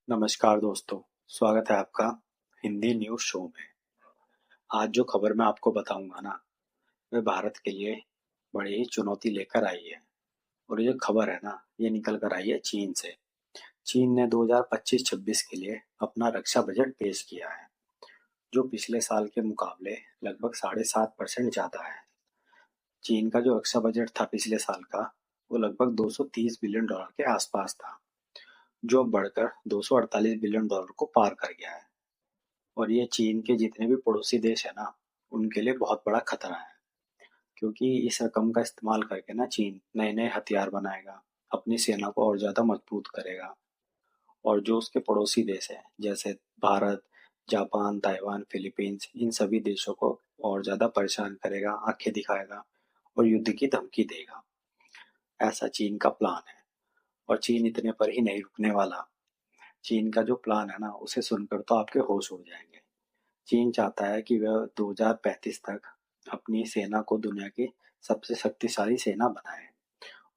नमस्कार दोस्तों, स्वागत है आपका हिंदी न्यूज़ शो में। आज जो खबर मैं आपको बताऊंगा ना, वह भारत के लिए बड़ी ही चुनौती लेकर आई है। और ये खबर है ना, ये निकल कर आई है चीन से। चीन ने 2025-26 के लिए अपना रक्षा बजट पेश किया है, जो पिछले साल के मुकाबले लगभग 7.5% ज़्यादा है। चीन का जो रक्षा बजट था पिछले साल का, वो लगभग $230 बिलियन के आसपास था, जो अब बढ़कर $248 बिलियन को पार कर गया है। और ये चीन के जितने भी पड़ोसी देश है ना, उनके लिए बहुत बड़ा खतरा है, क्योंकि इस रकम का इस्तेमाल करके ना चीन नए नए हथियार बनाएगा, अपनी सेना को और ज्यादा मजबूत करेगा। और जो उसके पड़ोसी देश है, जैसे भारत, जापान, ताइवान, फिलीपींस, इन सभी देशों को और ज्यादा परेशान करेगा, आंखें दिखाएगा और युद्ध की धमकी देगा। ऐसा चीन का प्लान है। और चीन इतने पर ही नहीं रुकने वाला। चीन का जो प्लान है ना, उसे सुनकर तो आपके होश उड़ जाएंगे। चीन चाहता है कि वह 2035 तक अपनी सेना को दुनिया की सबसे शक्तिशाली सेना बनाए।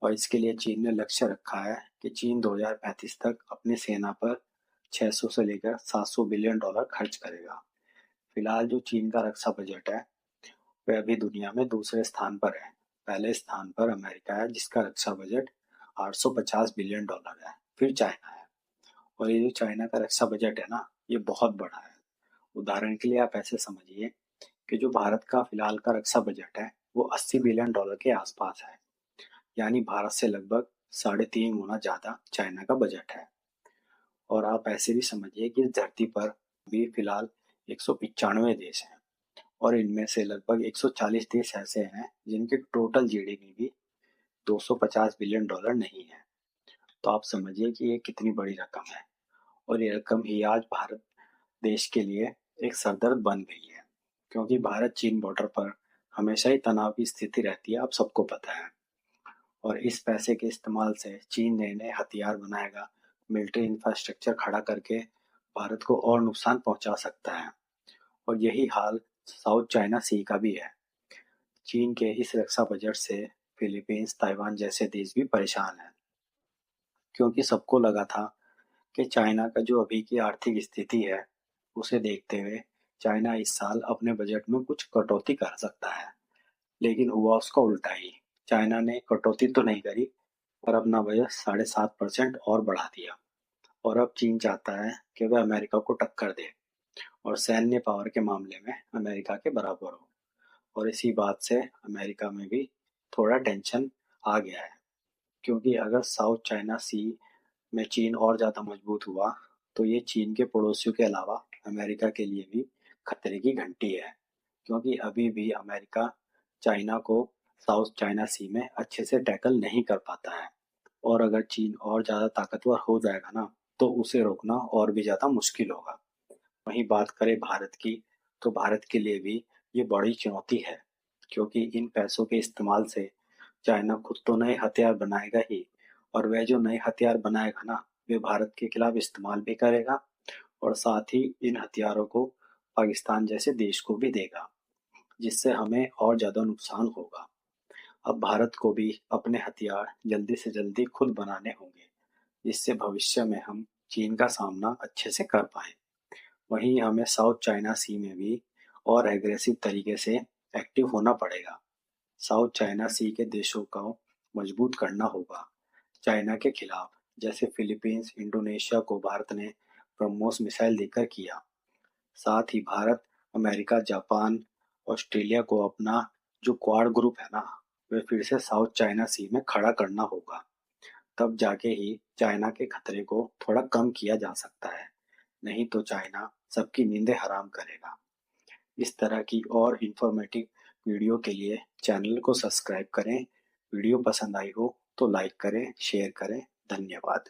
और इसके लिए चीन ने लक्ष्य रखा है कि चीन 2035 तक अपनी सेना पर 600 से लेकर $700 बिलियन खर्च करेगा। फिलहाल जो चीन का रक्षा बजट है, वह अभी दुनिया में दूसरे स्थान पर है। पहले स्थान पर अमेरिका है, जिसका रक्षा बजट $850 बिलियन है। फिर चाइना है। और ये जो चाइना का रक्षा बजट है ना, ये बहुत बड़ा है। उदाहरण के लिए आप ऐसे समझिए कि जो भारत का फिलहाल का रक्षा बजट है, वो $80 बिलियन के आसपास है। यानी भारत से लगभग 3.5 गुना ज्यादा चाइना का बजट है। और आप ऐसे भी समझिए कि इस धरती पर भी फिलहाल 195 देश हैं, और इनमें से लगभग 140 देश ऐसे हैं जिनके टोटल जीडीपी भी $250 बिलियन नहीं है। तो आप समझिए कि ये कितनी बड़ी रकम है। और ये रकम ही आज भारत देश के लिए एक सरदर्द बन गई है, क्योंकि भारत चीन बॉर्डर पर हमेशा ही तनाव की स्थिति रहती है, आप सबको पता है। और इस पैसे के इस्तेमाल से चीन नए नए हथियार बनाएगा, मिलिट्री इंफ्रास्ट्रक्चर खड़ा करके भारत को और नुकसान पहुंचा सकता है। और यही हाल साउथ चाइना सी का भी है। चीन के इस रक्षा बजट से फिलीपींस, ताइवान जैसे देश भी परेशान हैं, क्योंकि सबको लगा था कि चाइना का जो अभी की आर्थिक स्थिति है, उसे देखते हुए चाइना इस साल अपने बजट में कुछ कटौती कर सकता है। लेकिन हुआ उसका उल्टा ही। चाइना ने कटौती तो नहीं करी, पर अपना बजट 7.5% और बढ़ा दिया। और अब चीन चाहता है कि वह अमेरिका को टक्कर दे और सैन्य पावर के मामले में अमेरिका के बराबर हो। और इसी बात से अमेरिका में भी थोड़ा टेंशन आ गया है, क्योंकि अगर साउथ चाइना सी में चीन और ज़्यादा मजबूत हुआ, तो ये चीन के पड़ोसियों के अलावा अमेरिका के लिए भी खतरे की घंटी है। क्योंकि अभी भी अमेरिका चाइना को साउथ चाइना सी में अच्छे से टैकल नहीं कर पाता है। और अगर चीन और ज़्यादा ताकतवर हो जाएगा ना, तो उसे रोकना और भी ज़्यादा मुश्किल होगा। वहीं बात करें भारत की, तो भारत के लिए भी ये बड़ी चुनौती है, क्योंकि इन पैसों के इस्तेमाल से चाइना खुद तो नए हथियार बनाएगा ही, और वह जो नए हथियार बनाएगा ना, वे भारत के खिलाफ इस्तेमाल भी करेगा। और साथ ही इन हथियारों को पाकिस्तान जैसे देश को भी देगा, जिससे हमें और ज्यादा नुकसान होगा। अब भारत को भी अपने हथियार जल्दी से जल्दी खुद बनाने होंगे, जिससे भविष्य में हम चीन का सामना अच्छे से कर पाए। वहीं हमें साउथ चाइना सी में भी और एग्रेसिव तरीके से एक्टिव होना पड़ेगा। साउथ चाइना सी के देशों को मजबूत करना होगा चाइना के खिलाफ, जैसे फिलीपींस, इंडोनेशिया को भारत ने ब्रह्मोस मिसाइल देकर किया। साथ ही भारत, अमेरिका, जापान, ऑस्ट्रेलिया को अपना जो क्वाड ग्रुप है ना, वे फिर से साउथ चाइना सी में खड़ा करना होगा। तब जाके ही चाइना के खतरे को थोड़ा कम किया जा सकता है। नहीं तो चाइना सबकी नींदें हराम करेगा। इस तरह की और इंफॉर्मेटिव वीडियो के लिए चैनल को सब्सक्राइब करें। वीडियो पसंद आई हो तो लाइक करें, शेयर करें। धन्यवाद।